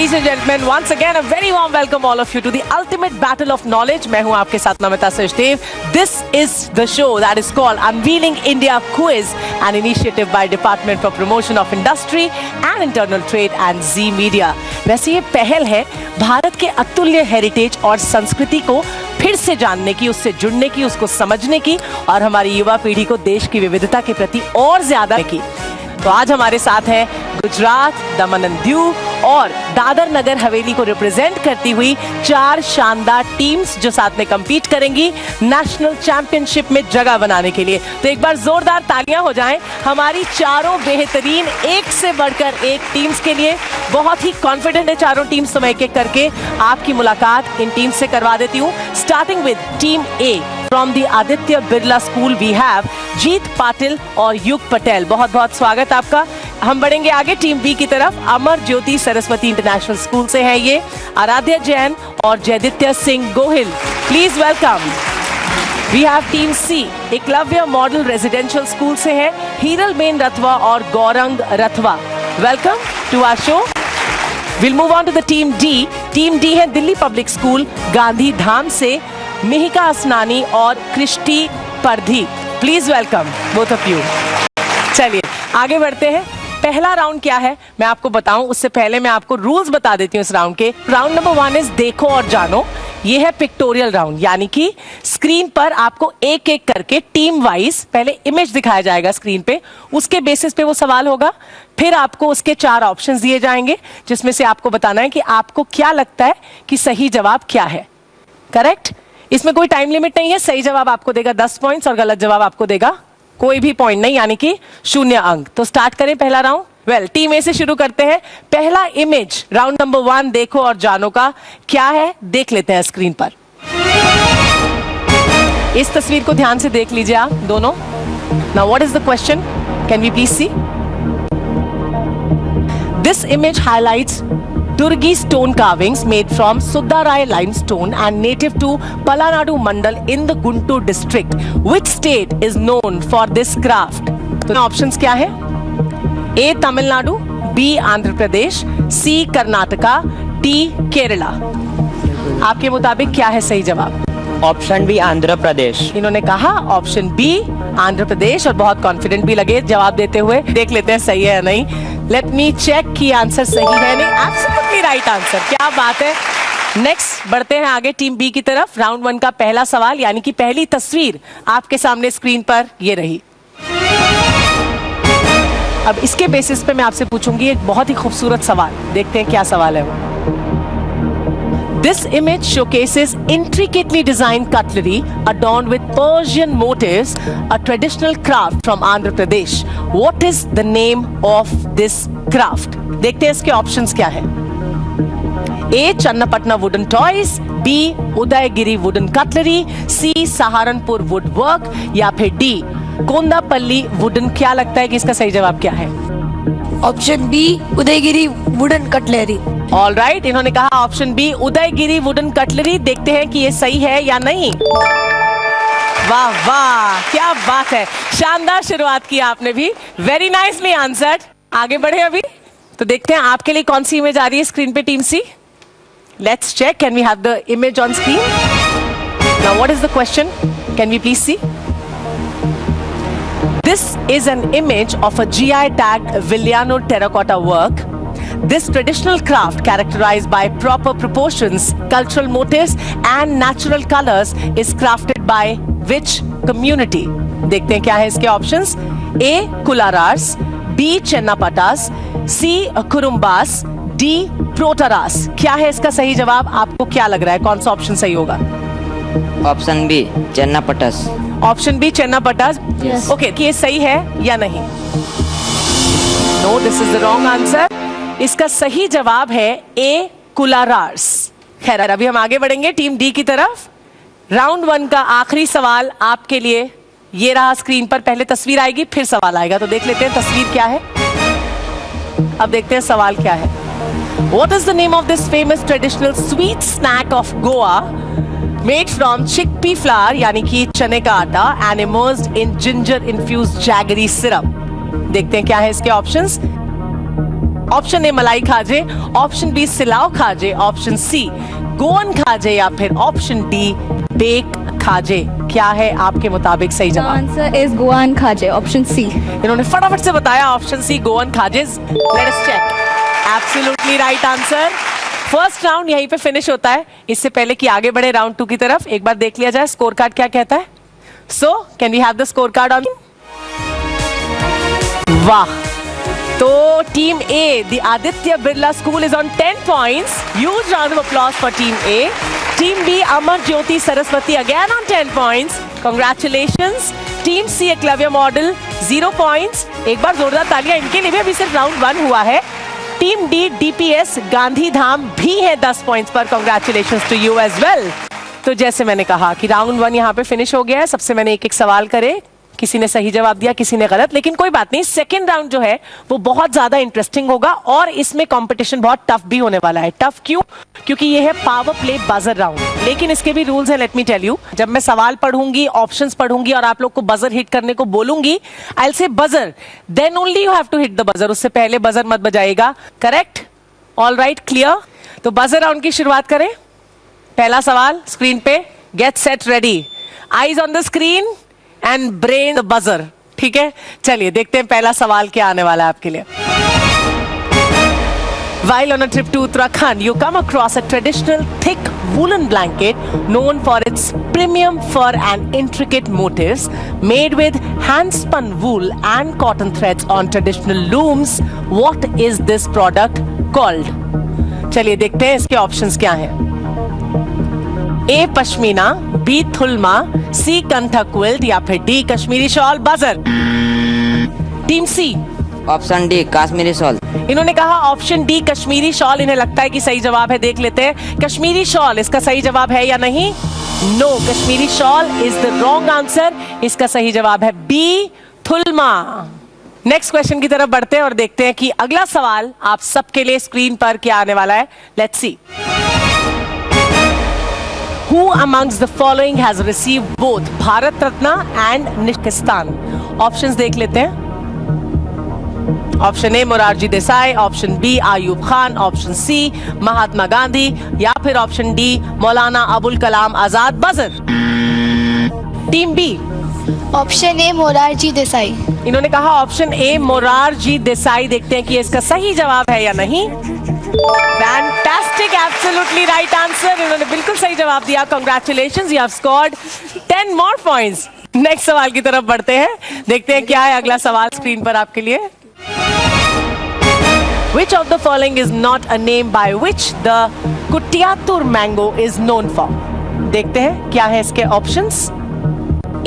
Ladies and gentlemen, once again a very warm welcome all of you to the ultimate battle of knowledge. मैं हूं आपके साथ Namita Sachdev. This is the show that is called Unveiling India Quiz, an initiative by Department for Promotion of Industry and Internal Trade and Z Media. वैसे ये पहल है भारत के अतुल्य हेरिटेज और संस्कृति को फिर से जानने की, उससे जुड़ने की, उसको समझने की और हमारी युवा पीढ़ी को देश की विविधता के प्रति और ज्यादा की. तो आज हमारे साथ है गुजरात, दमन एंड दीव और दादर नगर हवेली को रिप्रेजेंट करती हुई 4 शानदार टीम्स जो साथ में compete करेंगी नेशनल चैंपियनशिप में जगह बनाने के लिए. तो एक बार जोरदार तालियां हो जाएं हमारी चारों बेहतरीन एक से बढ़कर एक टीम्स के लिए. बहुत ही कॉन्फिडेंट है चारों टीम्स, तो मैं एक एक करके आपकी मुलाकात इन टीम्स से करवा देती हूँ. Starting with team A from the Aditya Birla school we have Jeet Patil और युग पटेल. बहुत बहुत स्वागत आपका. हम बढ़ेंगे आगे टीम बी की तरफ. अमर ज्योति सरस्वती इंटरनेशनल स्कूल से है ये आराध्या जैन और Jayditya Singh Gohil. Please welcome. We have team C Eklavya model residential school से है हीरलबेन रथवा और Gaurang Rathwa. Welcome to our show. Will move on to the team D. Team D है दिल्ली पब्लिक स्कूल गांधी धाम से मिहिका असनानी और Krishti Pardhi. Please welcome both of you. चलिए आगे बढ़ते हैं. पहला राउंड क्या है मैं आपको बताऊं उससे पहले मैं आपको रूल्स बता देती हूं इस राउंड के. राउंड नंबर 1 इज देखो और जानो. ये है पिक्टोरियल राउंड, यानी कि स्क्रीन पर आपको एक एक करके टीम वाइज पहले इमेज दिखाया जाएगा स्क्रीन पे, उसके बेसिस पे वो सवाल होगा. फिर आपको उसके 4 ऑप्शंस दिए जाएंगे जिसमें से आपको बताना है कि आपको क्या लगता है कि सही जवाब क्या है. करेक्ट. इसमें कोई टाइम लिमिट नहीं है. सही जवाब आपको देगा 10 पॉइंट्स और गलत जवाब आपको देगा कोई भी पॉइंट नहीं, यानी कि 0 अंक. तो स्टार्ट करें पहला राउंड. वेल टीम ए से शुरू करते हैं. पहला इमेज राउंड नंबर 1 देखो और जानो का क्या है देख लेते हैं स्क्रीन पर. इस तस्वीर को ध्यान से देख लीजिए आप दोनों. Now what is the question, can we please see. This image highlights Durgi stone carvings made from Sudarai limestone and native to Palanadu Mandal in the Guntur district. Which state is known for this craft? तो options क्या है. ए Tamil Nadu, B Andhra Pradesh, C Karnataka, D Kerala. आपके मुताबिक क्या है सही जवाब. Option B Andhra प्रदेश. इन्होंने कहा ऑप्शन बी आंध्र प्रदेश और बहुत कॉन्फिडेंट भी लगे जवाब देते हुए. देख लेते हैं सही है या नहीं. लेट मी चेक कि आंसर सही है नहीं. Absolutely right answer. क्या बात है. नेक्स्ट बढ़ते हैं आगे टीम बी की तरफ. राउंड 1 का पहला सवाल यानी कि पहली तस्वीर आपके सामने स्क्रीन पर ये रही. अब इसके बेसिस पे मैं आपसे पूछूंगी एक बहुत ही खूबसूरत सवाल. देखते हैं क्या सवाल है वो. This image showcases intricately designed cutlery adorned with Persian motifs, a traditional craft from Andhra Pradesh. What is the name of this craft? देखते हैं इसके ऑप्शंस क्या है. A. Channapatna wooden toys, B. Udayagiri wooden cutlery, C. Saharanpur woodwork या फिर D. कोंदापल्ली wooden. क्या लगता है कि इसका सही जवाब क्या है. Option B Udayagiri wooden cutlery. All right. इन्होंने कहा option B Udayagiri wooden cutlery. देखते हैं कि ये सही है या नहीं. वाह वाह क्या बात है. शानदार शुरुआत की आपने भी. Very nicely answered. आगे बढ़े अभी तो देखते हैं आपके लिए कौन सी इमेज आ रही है स्क्रीन पे team C. Let's check. Can we have the image on screen. Now what is the question, can we please see. This is an image of a GI tagged Villano terracotta work. This traditional craft, characterized by proper proportions, cultural motifs and natural colors, is crafted by which community? देखते हैं क्या है इसके options. A. Kularars, B. Chennapatas, C. Kurumbas, D. Protaras. क्या है इसका सही जवाब. आपको क्या लग रहा है कौन सा ऑप्शन सही होगा. Option B Channapatnas. Option B Channapatnas. Okay ये सही है या नहीं. No this is the wrong answer. इसका सही जवाब है ए कुलारार्स. खैर अभी हम आगे बढ़ेंगे टीम डी की तरफ. राउंड 1 का आखिरी सवाल आपके लिए ये रहा स्क्रीन पर. पहले तस्वीर आएगी फिर सवाल आएगा, तो देख लेते हैं तस्वीर क्या है. अब देखते हैं सवाल क्या है. What is the name of this famous traditional sweet snack of Goa made from chickpea flour यानी कि चने का आटा and immersed in ginger infused jaggery syrup? देखते हैं क्या है इसके ऑप्शंस. ऑप्शन ए मलाई खाजे, ऑप्शन बी सिलाव खाजे, ऑप्शन सी गोवन खाजे या फिर ऑप्शन डी बेक खाजे। क्या है आपके मुताबिक सही The जवाब? answer is Goan Khaje, option C. इन्होंने फटाफट से बताया option C Goan khajes. Let us check. Absolutely right answer. First round यहीं पे फिनिश होता है। इससे पहले कि आगे बढ़े राउंड 2 की तरफ, एक बार देख लिया जाए स्कोर कार्ड क्या कहता है। So can we have the score card on? वाह, तो team A, the Aditya Birla school is on 10 points. Huge round of applause for team A. Team B, Amar Jyoti Saraswati again on 10 points. Congratulations. Team C, Eklavya model 0 points. एक बार जोरदार तालियां इनके लिए भी, अभी सिर्फ राउंड 1 हुआ है। टीम डी, डीपीएस गांधीधाम भी है 10 पॉइंट्स पर। Congratulations to you as well. तो जैसे मैंने कहा कि राउंड 1 यहाँ पे फिनिश हो गया है। सबसे मैंने एक एक सवाल करे, किसी ने सही जवाब दिया, किसी ने गलत, लेकिन कोई बात नहीं। सेकंड राउंड जो है वो बहुत ज्यादा इंटरेस्टिंग होगा और इसमें कंपटीशन बहुत टफ भी होने वाला है। टफ क्यों? क्योंकि ये है पावर प्ले बजर राउंड। लेकिन इसके भी रूल्स हैं, लेट मी टेल यू। जब मैं सवाल पढ़ूंगी, ऑप्शंस पढ़ूंगी और आप लोग को बजर हिट करने को बोलूंगी, I will say buzzer, then only you have to hit the buzzer. उससे पहले बजर मत बजाइएगा। करेक्ट? All right, clear? तो बजर राउंड की शुरुआत करें। पहला सवाल स्क्रीन पे, get set ready, eyes on the screen and brain the buzzer. ठीक है, चलिए देखते हैं पहला सवाल क्या आने वाला है आपके लिए। While on a trip to Uttarakhand, you come across a traditional thick woolen blanket known for its premium fur and intricate motifs made with hand-spun wool and cotton threads on traditional looms. What is this product called? चलिए देखते हैं इसके options क्या हैं। A pashmina, B thulma, C kantha quilt या फिर D Kashmiri shawl. Buzzer. Team C, option D Kashmiri shawl. इन्होंने कहा ऑप्शन डी कश्मीरी शॉल। इन्हें लगता है कि सही जवाब है, देख लेते हैं। कश्मीरी शॉल इसका सही जवाब है या नहीं? No, Kashmiri shawl is the wrong answer. इसका सही जवाब है बी थुलमा। नेक्स्ट क्वेश्चन की तरफ बढ़ते हैं और देखते हैं कि अगला सवाल आप सबके लिए स्क्रीन पर क्या आने वाला है। Let's see. Who amongst the following has received both Bharat Ratna and निष्किस्तान? ऑप्शंस देख लेते हैं। Option A Morarji Desai, option B Ayub Khan, option C Mahatma Gandhi या फिर option D Maulana Abul Kalam Azad. Buzzer. Team B, option A Morarji Desai. इन्होंने कहा ऑप्शन ए मोरारजी देसाई। देखते हैं कि इसका सही जवाब है या नहीं। Fantastic, absolutely right answer. इन्होंने बिल्कुल सही जवाब दिया। Congratulations, you have scored 10 more points. Next सवाल की तरफ बढ़ते हैं, देखते हैं क्या है अगला सवाल स्क्रीन पर आपके लिए। Which of the following is not a name by which the Kuttiattoor mango is known for? देखते हैं क्या है इसके ऑप्शंस।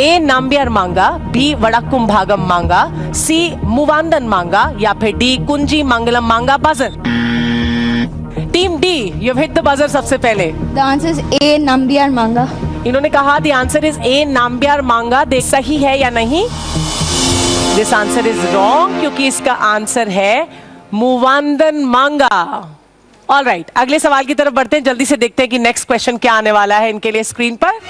ए नाम्बियर मांगा, बी वड़कुंभागम मांगा, सी मुवांदन मांगा या फिर डी कुंजी मंगलम मांगा। Buzzer. Team D, you have hit the buzzer सबसे पहले। The answer is A. Nambiar Manga. इन्होंने कहा the answer is a Nambiar मांगा। देख सही है या नहीं? दिस आंसर इज रॉन्ग क्योंकि इसका आंसर है मुवांदन मांगा। ऑल राइट, अगले सवाल की तरफ बढ़ते हैं। जल्दी से देखते हैं कि नेक्स्ट क्वेश्चन क्या आने वाला है इनके लिए स्क्रीन पर।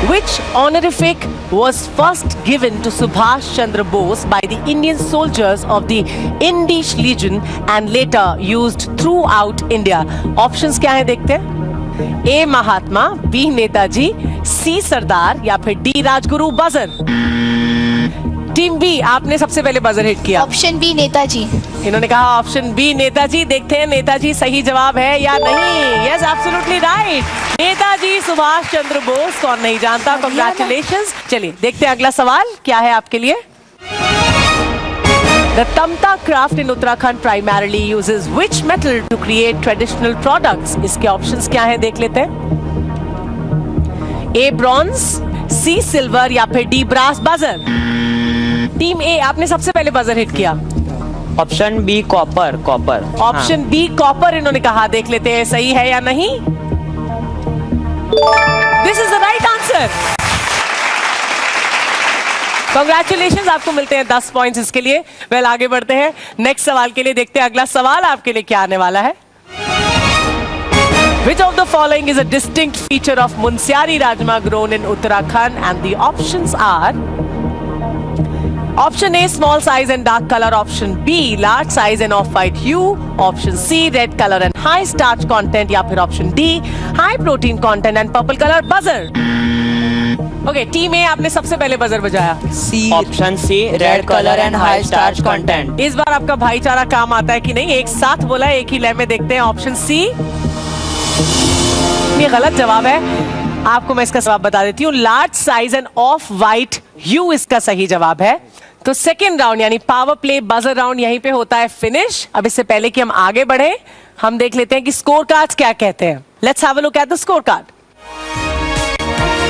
Which honorific was first given to Subhash Chandra Bose by the Indian soldiers of the Indian Legion and later used throughout India? Options क्या है देखते हैं। ए महात्मा, बी नेताजी, सी सरदार या फिर D Rajguru. Buzzer. Team B, आपने सबसे पहले बजर हिट किया। Option B Netaji. इन्होंने कहा ऑप्शन बी नेताजी। देखते हैं नेताजी सही जवाब है या नहीं। Yes, absolutely right, Netaji Subhash Chandra Bose. कौन नहीं जानता। कांग्रेचुलेशंस। चलिए देखते हैं अगला सवाल क्या है आपके लिए। The Tamta craft in Uttarakhand primarily uses which metal to create traditional products? इसके ऑप्शंस क्या है देख लेते हैं। ए ब्रॉन्ज, सी सिल्वर या फिर D brass. Buzzer. Team A, आपने सबसे पहले बजर हिट किया। Option B copper. Copper. Option B copper इन्होंने कहा। देख लेते हैं सही है या नहीं। This is the right answer. Congratulations, आपको मिलते हैं 10 पॉइंट्स इसके लिए। वेल, आगे बढ़ते हैं नेक्स्ट सवाल के लिए। देखते हैं अगला सवाल आपके लिए क्या आने वाला है। Which of the following is a distinct feature of Munsiari Rajma grown in Uttarakhand? And the options are Option A, small size and dark color. Option B, large size and off-white hue. Option C, red color and high starch content. या फिर option D, high protein content and purple color. Buzzer. Okay, team A आपने सबसे पहले buzzer बजाया. Option C red colour and high starch content. इस बार आपका भाईचारा काम आता है कि नहीं? एक साथ बोला, एक ही लय में देखते हैं. ऑप्शन सी ये गलत जवाब है. आपको मैं इसका जवाब बता देती हूँ. Large size and of white hue इसका सही जवाब है. तो सेकेंड राउंड यानी पावर प्ले बजर राउंड यहीं पे होता है फिनिश. अब इससे पहले कि हम आगे बढ़े, हम देख लेते हैं कि स्कोर कार्ड्स क्या कहते हैं. Let's have a look at the score card.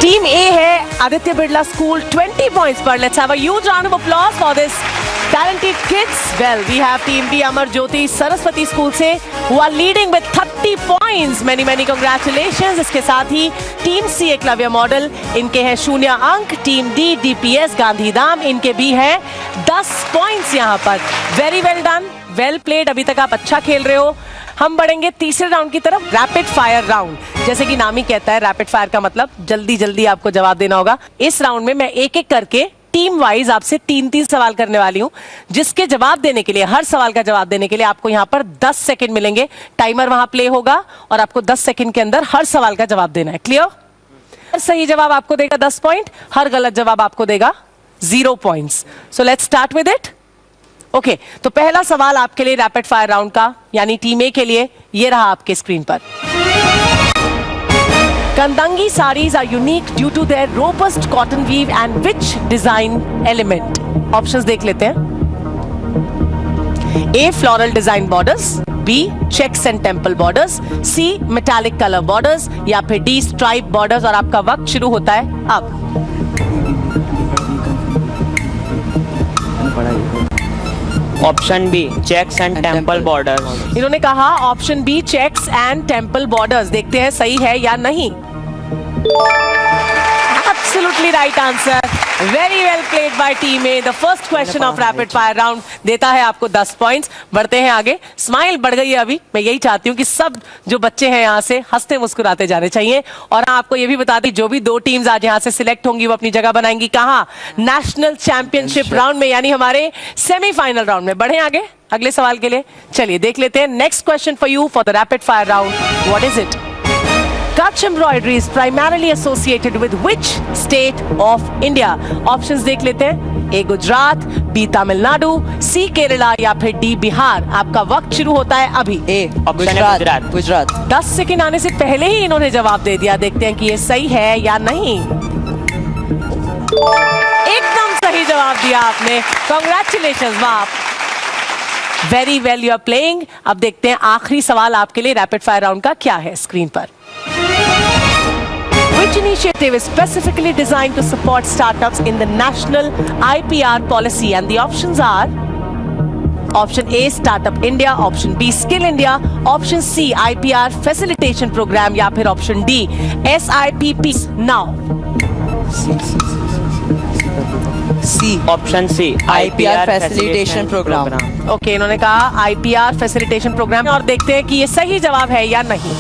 Team A है आदित्य बिरला स्कूल 20 पॉइंट्स पर. Let's have a huge round of applause for this talented kids. Well, we have team B Amar Jyoti Saraswati School से who are leading with 30 points. Many congratulations. इसके साथ ही team C Eklavya model, इनके हैं 0 अंक. Team D DPS Gandhidham, इनके भी हैं 10 points यहाँ पर. Very well done, well played. अभी तक आप अच्छा खेल रहे हो. हम बढ़ेंगे तीसरे राउंड की तरफ, रैपिड फायर राउंड. जैसे कि नाम ही कहता है, रैपिड फायर का मतलब जल्दी आपको जवाब देना होगा. इस राउंड में मैं एक एक करके टीम वाइज आपसे 3 सवाल करने वाली हूं, जिसके जवाब देने के लिए, हर सवाल का जवाब देने के लिए आपको यहां पर 10 सेकंड मिलेंगे. टाइमर वहां प्ले होगा और आपको 10 सेकंड के अंदर हर सवाल का जवाब देना है. क्लियर? हर सही जवाब आपको देगा 10 पॉइंट, हर गलत जवाब आपको देगा 0 points. So let's start with it. Okay, तो पहला सवाल आपके लिए रैपिड फायर राउंड का यानी टीम ए के लिए ये रहा आपके स्क्रीन पर. Kandangi sarees are unique due to their robust cotton weave and which design element? Options देख लेते हैं. A, floral design borders. B, checks and temple borders. C, metallic color borders. या फिर D, stripe borders. और आपका वक्त शुरू होता है अब. Option B checks and temple borders. इन्होंने कहा option B checks and temple borders. देखते हैं सही है या नहीं. Absolutely right answer. Very well played by team A. The first question of rapid fire round देता है आपको 10 पॉइंट्स. बढ़ते हैं आगे. स्माइल बढ़ गई है अभी. मैं यही चाहती हूँ कि सब जो बच्चे हैं यहाँ से हंसते मुस्कुराते जाने चाहिए. और आपको ये भी बता दी, जो भी 2 टीम्स आज यहाँ से सिलेक्ट होंगी वो अपनी जगह बनाएंगी कहाँ? नेशनल चैंपियनशिप राउंड में, यानी हमारे सेमीफाइनल राउंड में. बढ़े आगे अगले सवाल के लिए. चलिए देख लेते हैं. Next question for you for the rapid fire round. What is it? Kutch embroidery is primarily associated with which state of India? Options देख लेते हैं. A, Gujarat. B, Tamil Nadu. C, Kerala. या फिर D, बिहार. आपका वक्त शुरू होता है अभी. ऑप्शन गुजरात. गुजरात. 10 सेकंड आने से पहले ही इन्होंने जवाब दे दिया. देखते हैं कि ये सही है या नहीं. एकदम सही जवाब दिया आपने. Congratulations, वाह. Very well you are playing. अब देखते हैं आखिरी सवाल आपके लिए रैपिड फायर राउंड का क्या है स्क्रीन पर. Which initiative is specifically designed to support startups in the national IPR policy? And the options are option A, Startup India. Option B, Skill India. Option C, IPR Facilitation Program. या फिर option D, SIPP. Now. C. Option C, IPR Facilitation Program. Okay, इन्होंने कहा IPR Facilitation Program. और देखते हैं कि ये सही जवाब है या नहीं.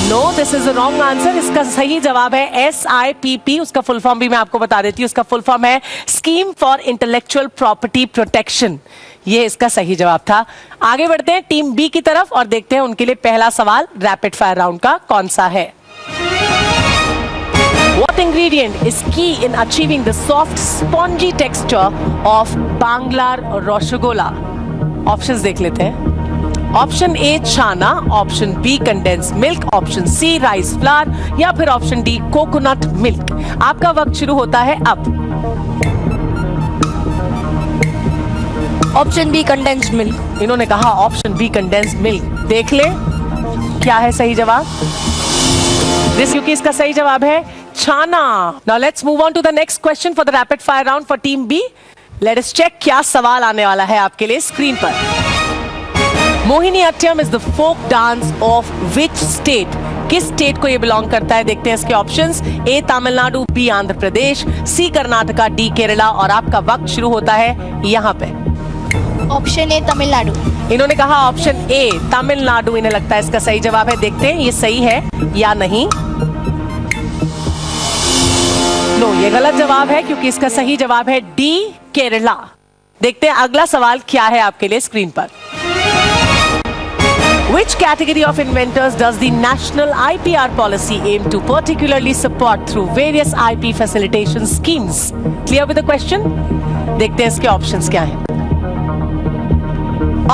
No, this is the wrong answer. इसका सही जवाब है SIPP. उसका फुल फॉर्म भी मैं आपको बता देती हूँ. उसका फुल फॉर्म है scheme for intellectual property protection. ये इसका सही जवाब था. आगे बढ़ते हैं टीम बी की तरफ और देखते हैं उनके लिए पहला सवाल रैपिड फायर राउंड का कौन सा है. What ingredient is key in achieving the soft, spongy texture of Banglar Rasgulla? Options देख लेते हैं. Option A chhena. Option B condense milk. Option C rice flour. या फिर ऑप्शन डी कोकोनट मिल्क. आपका वक्त शुरू होता है अब. Option B condensed milk. इन्होंने कहा ऑप्शन बी कंडेंस्ड मिल्क. देख ले क्या है सही जवाब. क्योंकि इसका सही जवाब है chhena. Now let's move on to the next question for the rapid fire round for team B. Let us check क्या सवाल आने वाला है आपके लिए स्क्रीन पर. Mohiniyattam is the folk dance of which state? किस स्टेट को ये बिलोंग करता है? देखते हैं इसके options. A Tamil Nadu. B Andhra Pradesh. C Karnataka. D Kerala. और आपका वक्त शुरू होता है यहाँ पे. Option A Tamil Nadu. इन्होंने कहा ऑप्शन ए तमिलनाडु. इन्हें लगता है इसका सही जवाब है. देखते हैं ये सही है या नहीं. नो, ये गलत जवाब है क्योंकि इसका सही जवाब है डी केरला। देखते हैं अगला सवाल क्या है आपके लिए स्क्रीन पर। Which category of inventors does the national IPR policy aim to particularly support through various IP facilitation schemes? Clear with the question? देखते हैं इसके ऑप्शंस क्या हैं।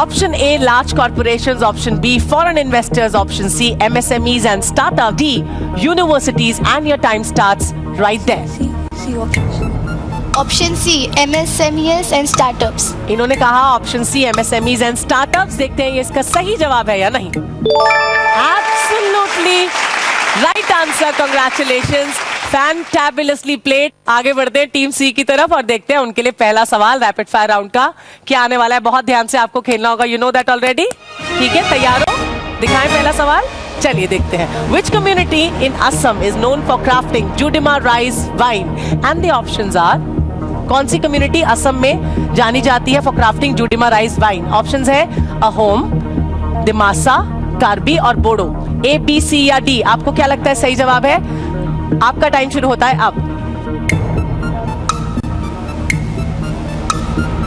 Option A, large corporations. Option B, foreign investors. Option C, MSMEs and startup. D, universities. And your time starts right there. C option option C MSMEs and startups. इन्होंने कहा option C MSMEs and startups. देखते हैं ये इसका सही जवाब है या नहीं। Absolutely right answer, congratulations, fantabulously played. आगे बढ़ते हैं टीम सी की तरफ और देखते हैं उनके लिए पहला सवाल रैपिड फायर राउंड का क्या आने वाला है। बहुत ध्यान से आपको खेलना होगा, यू नो दैट ऑलरेडी। ठीक है, तैयार हो? दिखाएं पहला सवाल, चलिए देखते हैं। Which community in Assam is known for crafting Judima rice wine? And the options are, कौन सी कम्युनिटी असम में जानी जाती है for crafting Judima rice wine? Options है अहोम, दिमासा, कार्बी और बोडो। ए, बी, सी या डी, आपको क्या लगता है सही जवाब है? आपका टाइम शुरू होता है अब।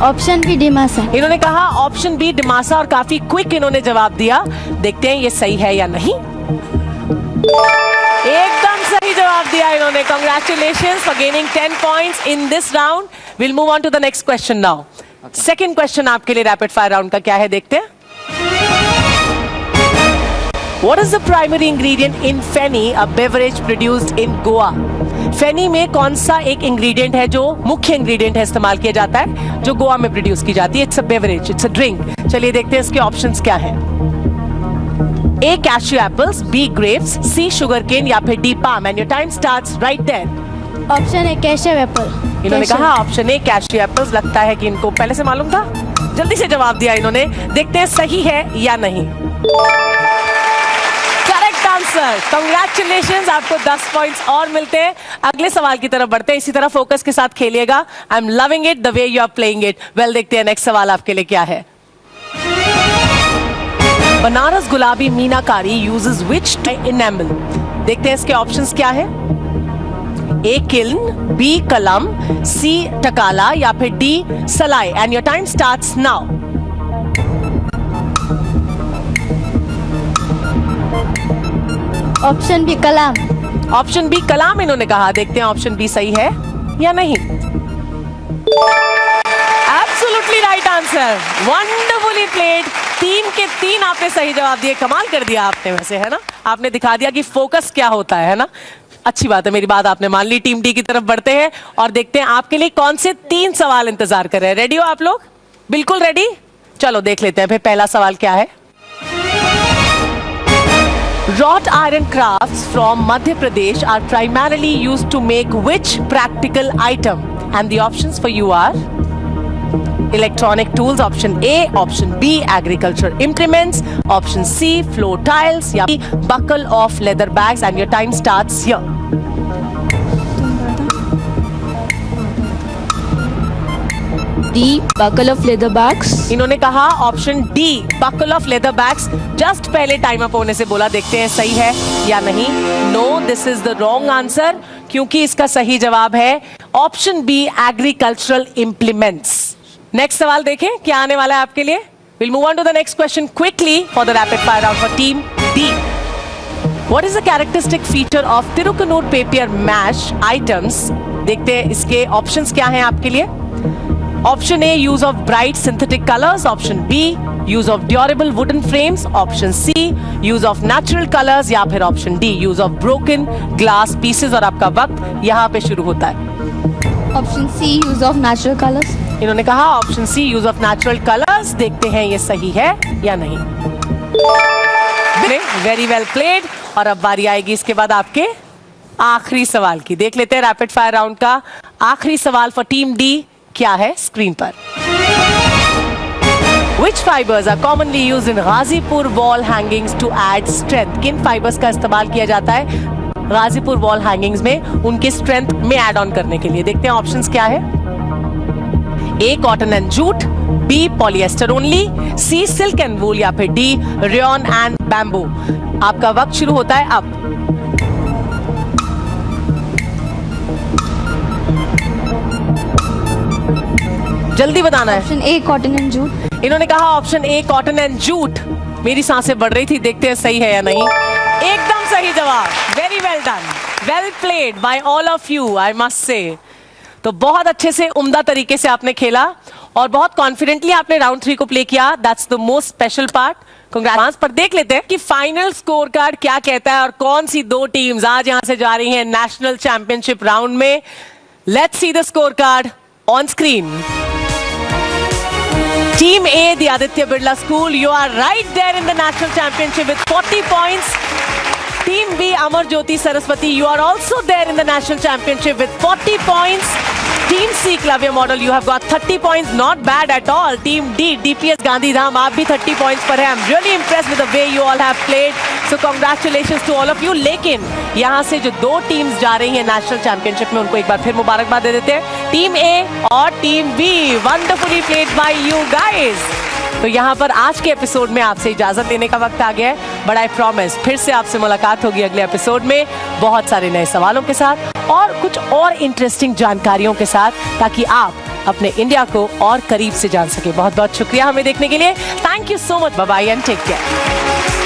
Option B Dimasa. इन्होंने कहा ऑप्शन बी डिमासा और काफी क्विक इन्होंने जवाब दिया। देखते हैं ये सही है या नहीं। एकदम सही जवाब दिया इन्होंने। Congratulations for gaining 10 points in this round. We'll move on to the next question now. Second question आपके लिए रैपिड फायर राउंड का क्या है देखते हैं। What is the primary ingredient in Feni, a beverage produced in Goa? फेनी में कौन सा एक इंग्रेडिएंट है जो मुख्य इंग्रेडिएंट है, इस्तेमाल किया जाता है, जो गोवा में प्रोड्यूस की जाती है? It's a beverage, it's a drink. चलिए देखते हैं इसके ऑप्शंस क्या हैं। A, cashew apples, B, grapes, C, sugar cane या फिर D, palm. And your time starts right there. Option A cashew apple. इन्होंने कहा ऑप्शन ए कैश्यू एप्पल्स। लगता है कि इनको पहले से मालूम था, जल्दी से जवाब दिया इन्होंने। देखते हैं सही है या नहीं। करेक्ट आंसर, कांग्रेचुलेशंस, आपको 10 पॉइंट्स और मिलते हैं। अगले सवाल की तरफ बढ़ते हैं, इसी तरह फोकस के साथ खेलिएगा। I am loving it the way you are playing it. Well, देखते हैं नेक्स्ट सवाल आपके लिए क्या है। बनारस गुलाबी मीनाकारी यूजेस व्हिच इनेमल? देखते हैं इसके ऑप्शंस क्या है। ए, किल्न, बी, कलम, सी, टकाला या फिर D, Salai. And your time starts now. Option B Kalam. Option B Kalam इन्होंने कहा। देखते हैं ऑप्शन बी सही है या नहीं। Absolutely right answer, wonderfully played. 3 के 3 आपने सही जवाब दिए। कमाल कर दिया आपने वैसे, है ना। आपने दिखा दिया कि फोकस क्या होता है ना। अच्छी बात है, मेरी बात आपने मान ली। टीम डी की तरफ बढ़ते हैं और देखते हैं आपके लिए कौन से 3 सवाल इंतजार कर रहे हैं। रेडी हो आप लोग? बिल्कुल रेडी। चलो देख लेते हैं फिर पहला सवाल क्या है। Wrought iron crafts from Madhya Pradesh are primarily used to make which practical item? And the options for you are electronic tools, option A, option B, agriculture implements, option C, floor tiles, या buckle of leather bags. And your time starts here. D, buckle of leather bags. इन्होंने कहा option D, buckle of leather bags. Just पहले time up होने से बोला। देखते हैं सही है या नहीं। No, this is the wrong answer, क्योंकि इसका सही जवाब है option B, agricultural implements. Next सवाल देखें क्या आने वाला है आपके लिए। Will move on to the next question quickly for the rapid fire round for team D. What is the characteristic feature of Tirukanur papier mash items? देखते हैं इसके ऑप्शंस क्या हैं आपके लिए। Option A, use of bright synthetic colours. Option B, use of durable wooden frames. Option C, use of natural colours या फिर option D, use of broken glass pieces. और आपका वक्त यहाँ पे शुरू होता है। Option C use of natural colours. इन्होंने कहा option C, use of natural colours. देखते हैं ये सही है या नहीं। Very well played. और अब बारी आएगी इसके बाद आपके आखिरी सवाल की। देख लेते हैं रैपिड फायर राउंड का आखिरी सवाल फॉर टीम डी क्या है स्क्रीन पर। Which fibers are commonly used in Ghazipur wall hangings to add strength? किन फाइबर्स का इस्तेमाल किया जाता है गाजीपुर वॉल हैंगिंग्स में उनके स्ट्रेंथ में एड ऑन करने के लिए? देखते हैं ऑप्शंस क्या है। A, cotton and jute, B, polyester only, C, silk and wool या फिर डी, रेयन एंड बैम्बू। आपका वक्त शुरू होता है अब। जल्दी बताना है। Option A, cotton and jute. इन्होंने कहा option A cotton and jute. मेरी सांसें बढ़ रही थी, देखते हैं सही है या नहीं। एकदम सही जवाब, very well done, well played by all of you, I must say. तो बहुत अच्छे से उम्दा तरीके से आपने खेला और बहुत कॉन्फिडेंटली आपने राउंड 3 को प्ले किया। That's the most special part. Congrats. पर देख लेते हैं कि फाइनल स्कोर कार्ड क्या कहता है और कौन सी दो टीम्स आज यहां से जा रही हैं नेशनल चैंपियनशिप राउंड में। Let's see the score card on screen. Team A, the Aditya Birla School, you are right there in the national championship with 40 points. Team B, Amar Jyoti Saraswati, you are also there in the national championship with 40 points. Team C, Klavya Model, you have got 30 points, not bad at all. Team D, DPS Gandhidham, आप भी 30 points पर हैं. I'm really impressed with the way you all have played. So congratulations to all of you. लेकिन यहाँ से जो दो teams जा रही हैं नेशनल चैंपियनशिप में, उनको एक बार फिर मुबारकबाद दे देते हैं। टीम A और team B, wonderfully played by you guys. तो यहाँ पर आज के एपिसोड में आपसे इजाजत लेने का वक्त आ गया है, बट आई प्रॉमिस फिर से आपसे मुलाकात होगी अगले एपिसोड में बहुत सारे नए सवालों के साथ और कुछ और इंटरेस्टिंग जानकारियों के साथ, ताकि आप अपने इंडिया को और करीब से जान सके। बहुत बहुत शुक्रिया हमें देखने के लिए। Thank you so much, bye bye and take care.